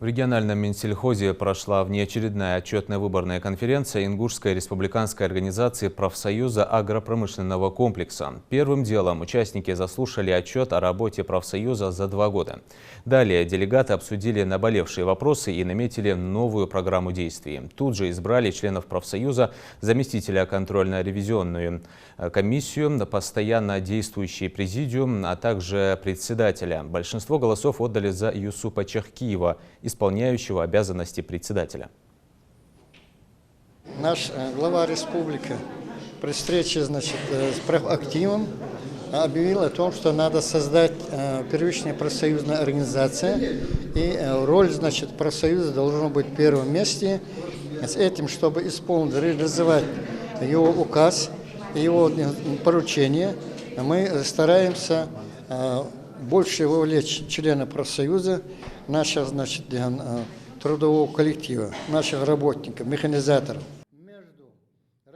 В региональном Минсельхозе прошла внеочередная отчетная выборная конференция Ингушской республиканской организации профсоюза агропромышленного комплекса. Первым делом участники заслушали отчет о работе профсоюза за 2 года. Далее делегаты обсудили наболевшие вопросы и наметили новую программу действий. Тут же избрали членов профсоюза, заместителя контрольно-ревизионную комиссию, постоянно действующий президиум, а также председателя. Большинство голосов отдали за Юсупа Чахкиева, исполняющего обязанности председателя. Наш глава республики при встрече с профактивом объявил о том, что надо создать первичная профсоюзная организация, и роль профсоюза должна быть в первом месте. С этим, чтобы исполнить, реализовать его указ, его поручение, мы стараемся больше вовлечь членов профсоюза, нашего трудового коллектива, наших работников, механизаторов.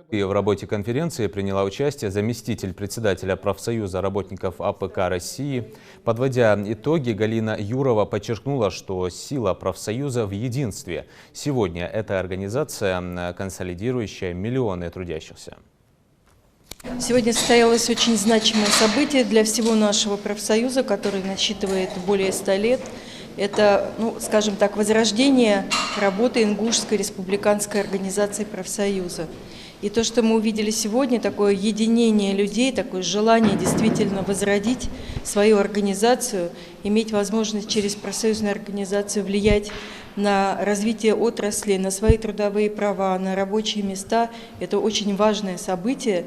И в работе конференции приняла участие заместитель председателя профсоюза работников АПК России. Подводя итоги, Галина Юрова подчеркнула, что сила профсоюза в единстве. Сегодня эта организация, консолидирующая миллионы трудящихся. Сегодня состоялось очень значимое событие для всего нашего профсоюза, который насчитывает более 100 лет. Это, скажем так, возрождение работы Ингушской республиканской организации профсоюза. И то, что мы увидели сегодня, такое единение людей, такое желание действительно возродить свою организацию, иметь возможность через профсоюзную организацию влиять на развитие отрасли, на свои трудовые права, на рабочие места, это очень важное событие.